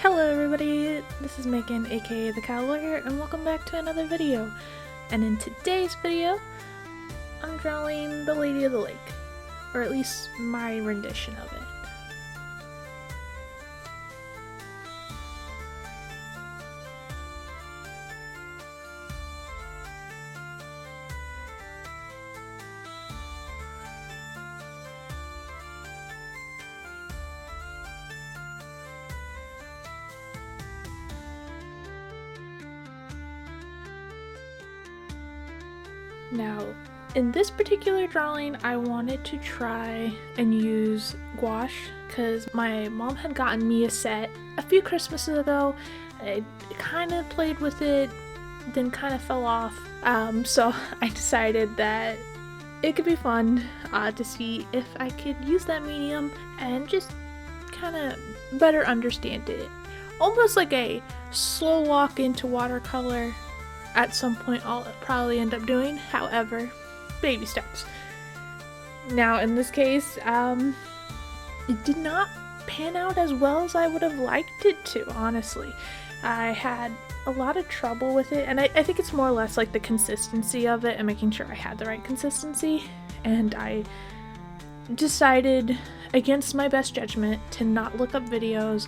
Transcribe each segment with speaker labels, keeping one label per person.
Speaker 1: Hello everybody, this is Megan aka the Cow Lawyer, and welcome back to another video. And in today's video, I'm drawing the Lady of the Lake, or at least my rendition of it. Now, in this particular drawing, I wanted to try and use gouache because my mom had gotten me a set a few Christmases ago. I kind of played with it, then kind of fell off. So I decided that it could be fun to see if I could use that medium and just kind of better understand it. Almost like a slow walk into watercolor. At some point I'll probably end up doing, however, baby steps. Now in this case, it did not pan out as well as I would have liked it to, honestly. I had a lot of trouble with it, and I think it's more or less like the consistency of it and making sure I had the right consistency, and I decided against my best judgment to not look up videos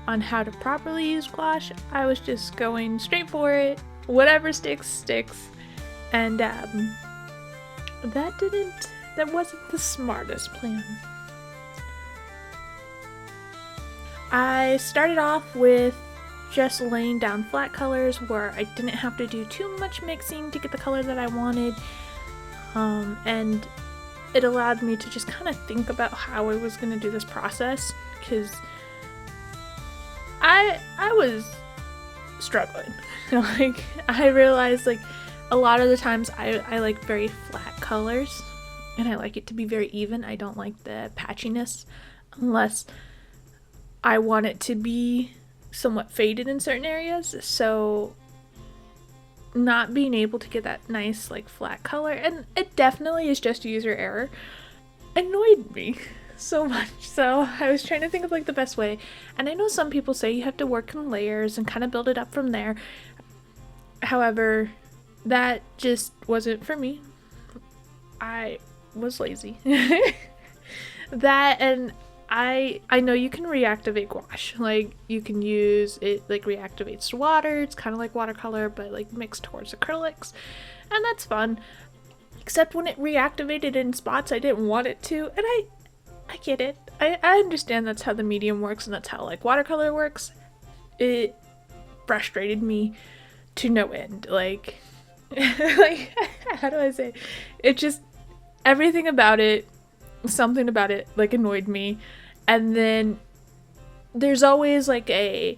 Speaker 1: on how to properly use gouache. I was just going straight for it. Whatever sticks, sticks. And that wasn't the smartest plan. I started off with just laying down flat colors where I didn't have to do too much mixing to get the color that I wanted. And it allowed me to just kind of think about how I was going to do this process, because I was struggling. Like, I realized, like, a lot of the times I like very flat colors, and I like it to be very even. I don't like the patchiness unless I want it to be somewhat faded in certain areas. So not being able to get that nice, like, flat color, and it definitely is just user error, annoyed me so much. So I was trying to think of, like, the best way, and I know some people say you have to work in layers and kind of build it up from there. However, that just wasn't for me. I was lazy. That, and I know you can reactivate gouache. Like, you can use it, like, reactivates to water. It's kind of like watercolor, but, like, mixed towards acrylics, and that's fun. Except when it reactivated in spots I didn't want it to, and I get it. I understand that's how the medium works, and that's how, like, watercolor works. It frustrated me to no end. Like, like, how do I say? It just, everything about it, something about it, like, annoyed me. And then there's always, like, at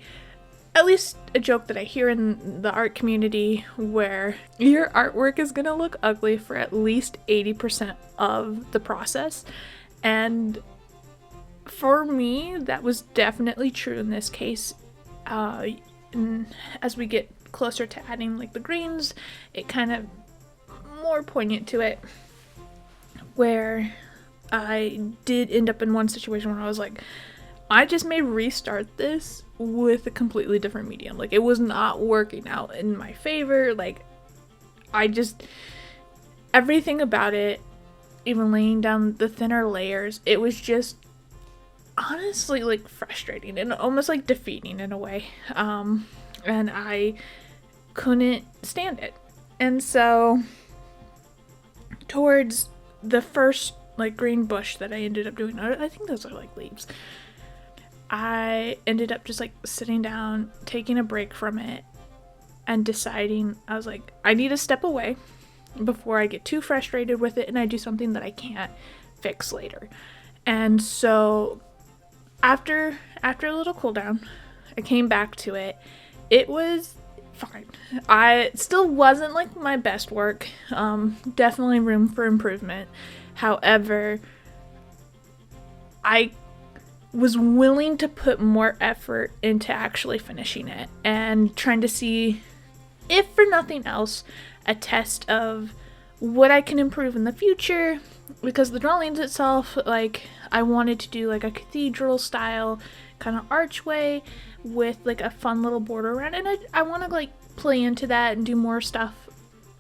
Speaker 1: least a joke that I hear in the art community where your artwork is gonna look ugly for at least 80% of the process. And for me, that was definitely true in this case. As we get closer to adding, like, the greens, it kind of more poignant to it, where I did end up in one situation where I was like, I just may restart this with a completely different medium. Like, it was not working out in my favor. Like, everything about it, even laying down the thinner layers, it was just honestly, like, frustrating and almost like defeating in a way. And I couldn't stand it. And so towards the first, like, green bush that I ended up doing, I think those are, like, leaves, I ended up just, like, sitting down, taking a break from it, and deciding, I was like, I need to step away before I get too frustrated with it and I do something that I can't fix later. And so after a little cool down, I came back to it. It was fine. It still wasn't, like, my best work. Definitely room for improvement. However, I was willing to put more effort into actually finishing it and trying to see, if for nothing else, a test of what I can improve in the future, because the drawings itself, like, I wanted to do, like, a cathedral style kind of archway with like a fun little border around it. And I want to like play into that and do more stuff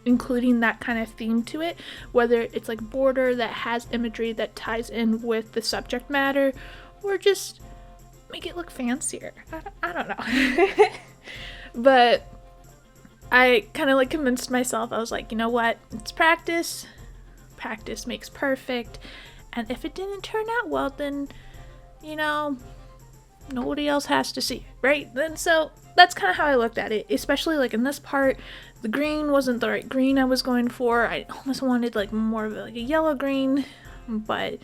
Speaker 1: including that kind of theme to it, whether it's like border that has imagery that ties in with the subject matter, or just make it look fancier. I don't know. But I kind of like convinced myself, I was like, you know what, it's practice. Practice makes perfect. And if it didn't turn out well, then, you know, nobody else has to see it, right? Then so that's kind of how I looked at it, especially like in this part. The green wasn't the right green I was going for. I almost wanted like more of like a yellow green, but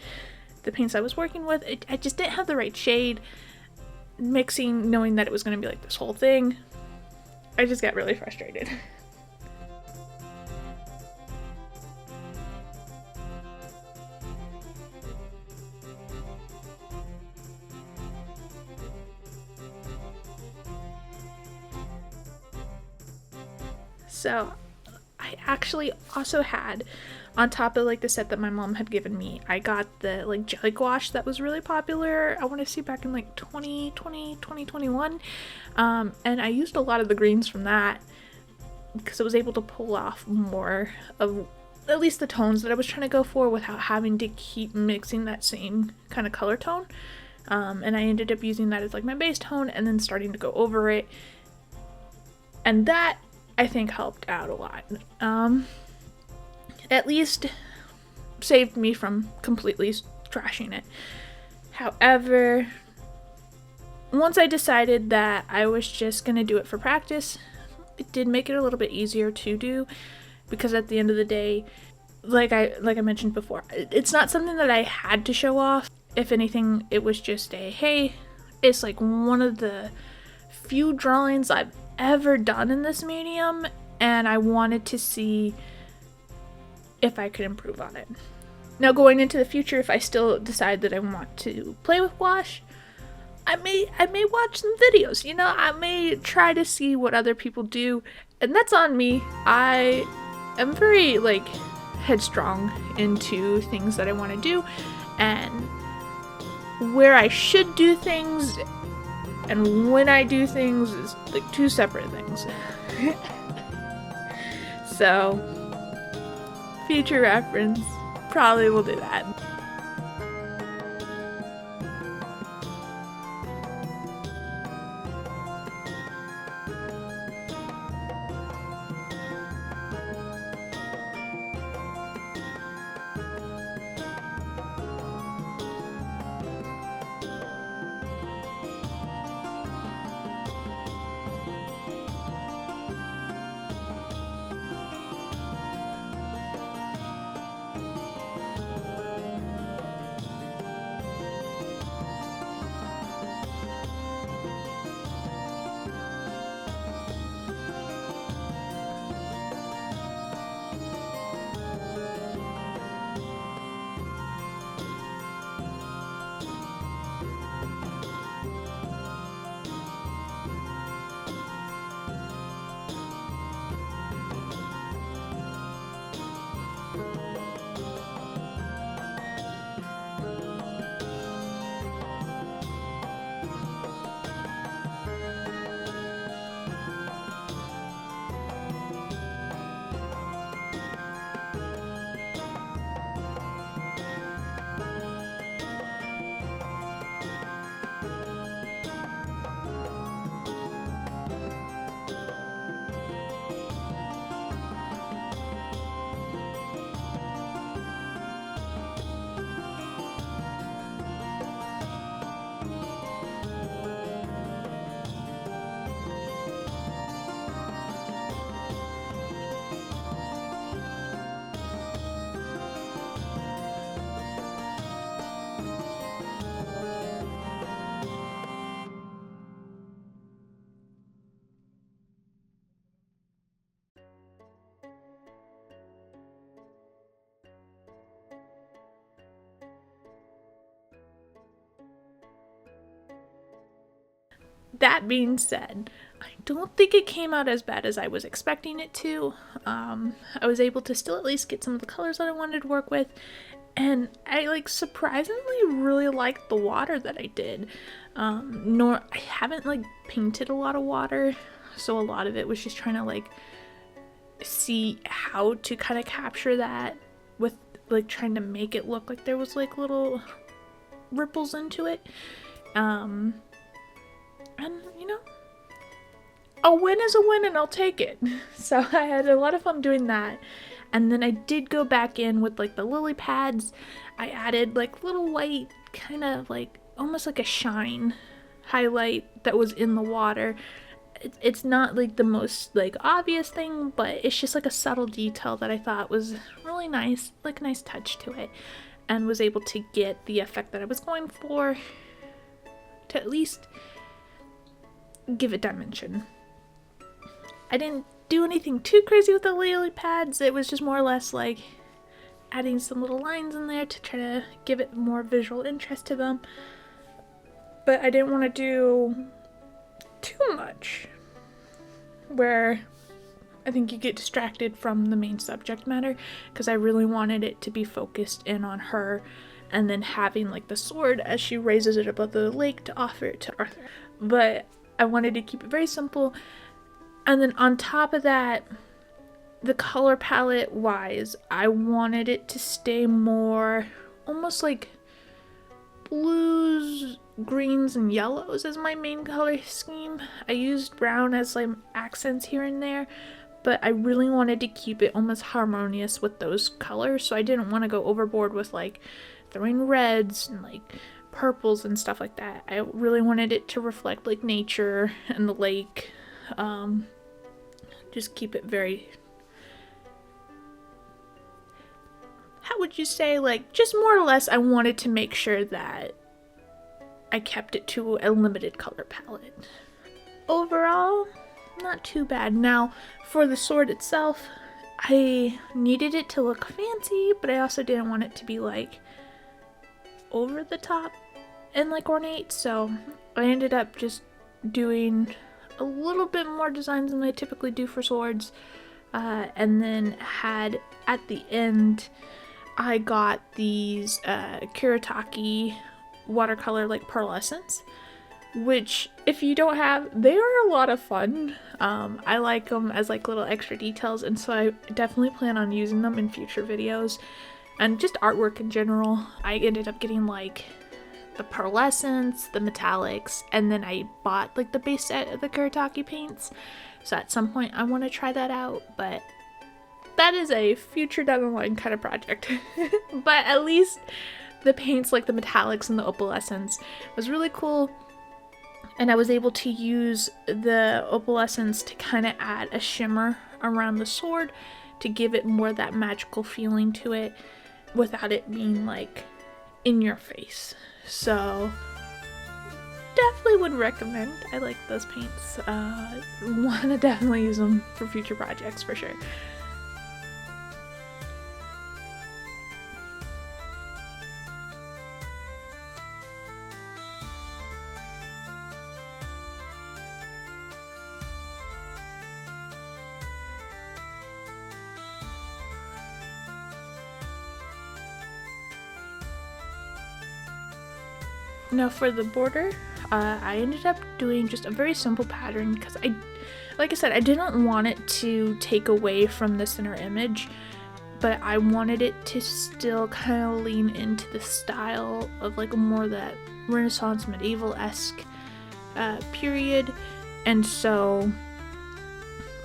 Speaker 1: the paints I was working with, I just didn't have the right shade. Mixing, knowing that it was going to be like this whole thing, I just got really frustrated. So I actually also had, on top of like the set that my mom had given me, I got the like jelly gouache that was really popular, I want to say back in like 2020, 2021. And I used a lot of the greens from that because I was able to pull off more of at least the tones that I was trying to go for without having to keep mixing that same kind of color tone. And I ended up using that as like my base tone and then starting to go over it. And that I think helped out a lot. At least saved me from completely trashing it. However, once I decided that I was just gonna do it for practice, it did make it a little bit easier to do, because at the end of the day, like I mentioned before, it's not something that I had to show off. If anything, it was just a, hey, it's like one of the few drawings I've ever done in this medium, and I wanted to see if I could improve on it. Now going into the future, if I still decide that I want to play with gouache, I may watch some videos, you know, I may try to see what other people do, and that's on me. I am very like headstrong into things that I want to do, and where I should do things and when I do things is like two separate things. So, future reference, probably will do that. That being said, I don't think it came out as bad as I was expecting it to. I was able to still at least get some of the colors that I wanted to work with, and I like surprisingly really liked the water that I did. I haven't like painted a lot of water, so a lot of it was just trying to like see how to kind of capture that with like trying to make it look like there was like little ripples into it. And you know, a win is a win and I'll take it. So I had a lot of fun doing that. And then I did go back in with like the lily pads. I added like little white, kind of like almost like a shine highlight that was in the water. It's not like the most like obvious thing, but it's just like a subtle detail that I thought was really nice, like a nice touch to it, and was able to get the effect that I was going for, to at least give it dimension. I didn't do anything too crazy with the lily pads. It was just more or less like adding some little lines in there to try to give it more visual interest to them. But I didn't want to do too much where I think you get distracted from the main subject matter, because I really wanted it to be focused in on her, and then having like the sword as she raises it above the lake to offer it to Arthur. But I wanted to keep it very simple. And then on top of that, the color palette wise, I wanted it to stay more almost like blues, greens, and yellows as my main color scheme. I used brown as like accents here and there, but I really wanted to keep it almost harmonious with those colors, so I didn't want to go overboard with like throwing reds and like purples and stuff like that. I really wanted it to reflect like nature and the lake. Just keep it very, how would you say, like just more or less I wanted to make sure that I kept it to a limited color palette. Overall, not too bad. Now for the sword itself, I needed it to look fancy, but I also didn't want it to be like over the top and like ornate, so I ended up just doing a little bit more designs than I typically do for swords, and then had at the end I got these Arrtx watercolor like pearlescents, which if you don't have, they are a lot of fun. I like them as like little extra details, and so I definitely plan on using them in future videos and just artwork in general. I ended up getting like the pearlescents, the metallics, and then I bought like the base set of the Arrtx paints, so at some point I want to try that out, but that is a future down the line kind of project. But at least the paints like the metallics and the opalescence was really cool, and I was able to use the opalescence to kind of add a shimmer around the sword to give it more that magical feeling to it without it being like in your face. So definitely would recommend. I like those paints. Want to definitely use them for future projects for sure. Now for the border, I ended up doing just a very simple pattern because like I said, I didn't want it to take away from the center image, but I wanted it to still kind of lean into the style of like more that Renaissance medieval-esque period. And so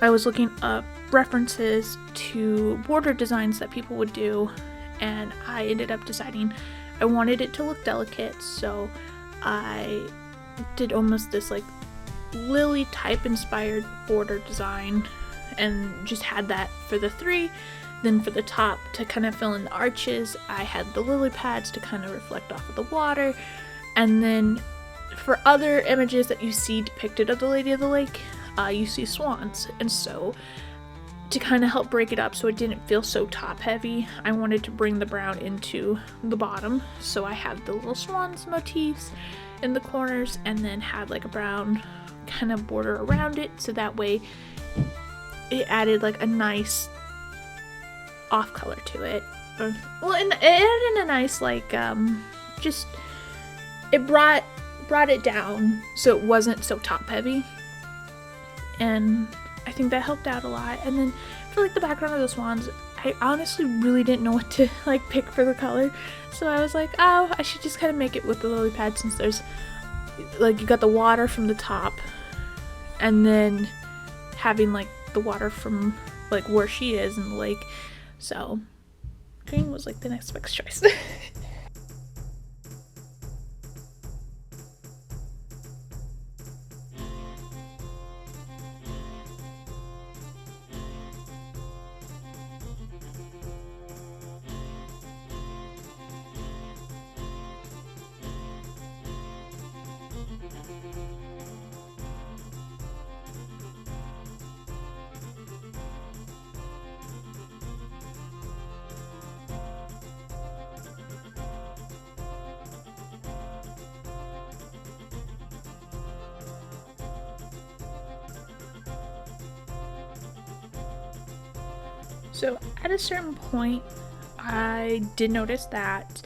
Speaker 1: I was looking up references to border designs that people would do, and I ended up deciding I wanted it to look delicate, so I did almost this like lily type inspired border design and just had that for the three. Then for the top, to kind of fill in the arches, I had the lily pads to kind of reflect off of the water. And then for other images that you see depicted of the Lady of the Lake, you see swans. And so to kind of help break it up so it didn't feel so top heavy, I wanted to bring the brown into the bottom. So I had the little swans motifs in the corners, and then had like a brown kind of border around it, so that way it added like a nice off color to it. Well, and it added a nice like just it brought it down so it wasn't so top heavy, and I think that helped out a lot. And then for like the background of the swans, I honestly really didn't know what to like pick for the color, so I was like, oh, I should just kind of make it with the lily pad, since there's like you got the water from the top and then having like the water from like where she is in the lake, so green was like the next best choice. So at a certain point, I did notice that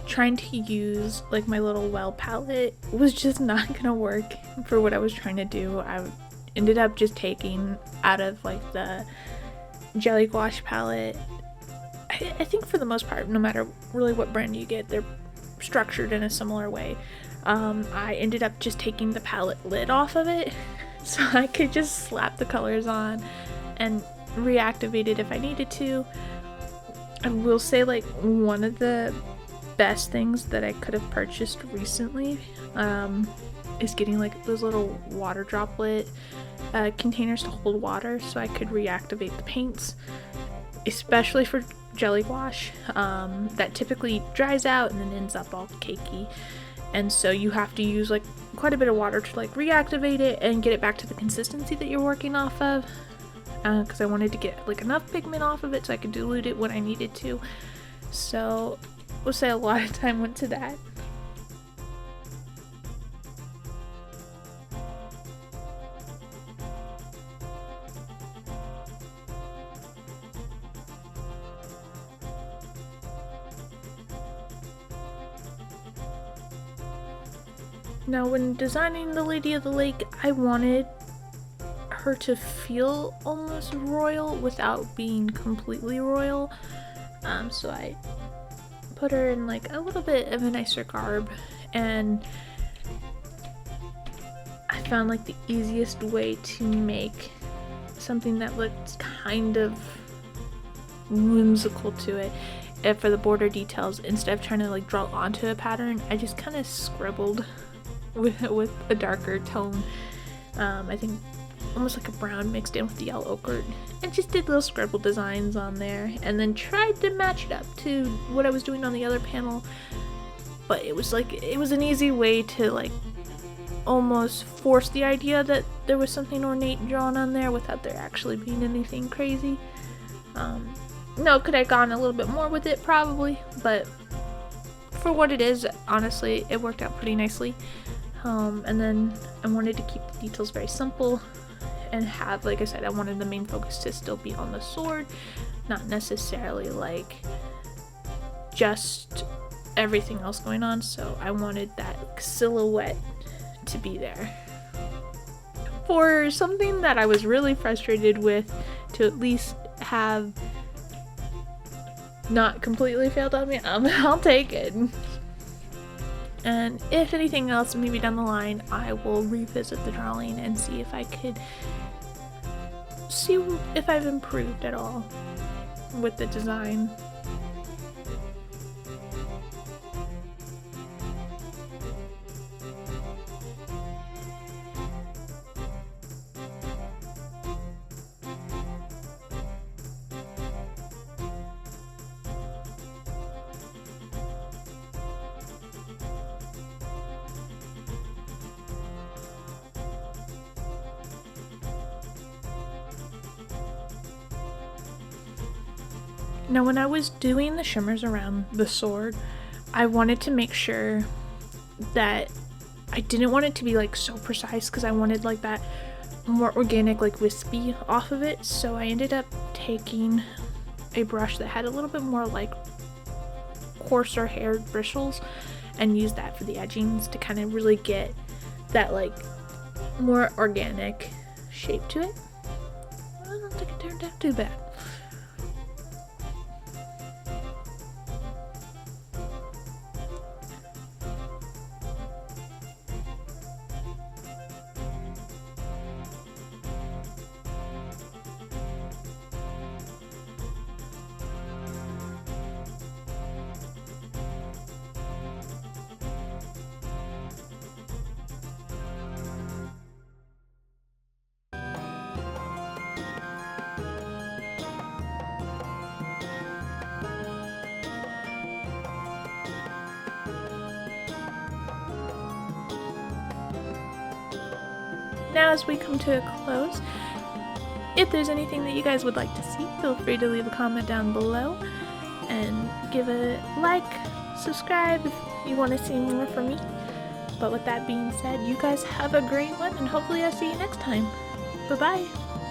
Speaker 1: trying to use like my little well palette was just not gonna work for what I was trying to do. I ended up just taking out of like the jelly gouache palette. I think for the most part, no matter really what brand you get, they're structured in a similar way. I ended up just taking the palette lid off of it so I could just slap the colors on and reactivate it if I needed to. I will say, like, one of the best things that I could have purchased recently is getting like those little water droplet containers to hold water, so I could reactivate the paints, especially for jelly gouache that typically dries out and then ends up all cakey, and so you have to use like quite a bit of water to like reactivate it and get it back to the consistency that you're working off of, because I wanted to get like enough pigment off of it so I could dilute it when I needed to. So we'll say a lot of time went to that. Now, when designing the Lady of the Lake, I wanted her to feel almost royal without being completely royal. So I put her in like a little bit of a nicer garb, and I found like the easiest way to make something that looked kind of whimsical to it. And for the border details, instead of trying to like draw onto a pattern, I just kind of scribbled with a darker tone. I think almost like a brown mixed in with the yellow ochre, and just did little scribble designs on there, and then tried to match it up to what I was doing on the other panel. But it was like, it was an easy way to like almost force the idea that there was something ornate drawn on there without there actually being anything crazy. No, could I have gone a little bit more with it? Probably, but for what it is, honestly, it worked out pretty nicely. And then I wanted to keep the details very simple and have, like I said, I wanted the main focus to still be on the sword, not necessarily like just everything else going on. So I wanted that silhouette to be there. For something that I was really frustrated with, to at least have not completely failed on me, I'll take it. And if anything else, maybe down the line, I will revisit the drawing and see if I could see if I've improved at all with the design. Now, when I was doing the shimmers around the sword, I wanted to make sure that I didn't want it to be like so precise because I wanted like that more organic, like wispy off of it. So I ended up taking a brush that had a little bit more like coarser haired bristles and used that for the edgings to kind of really get that like more organic shape to it. I don't think it turned out too bad. Now as we come to a close, if there's anything that you guys would like to see, feel free to leave a comment down below and give a like, subscribe if you want to see more from me. But with that being said, you guys have a great one and hopefully I'll see you next time. Bye bye!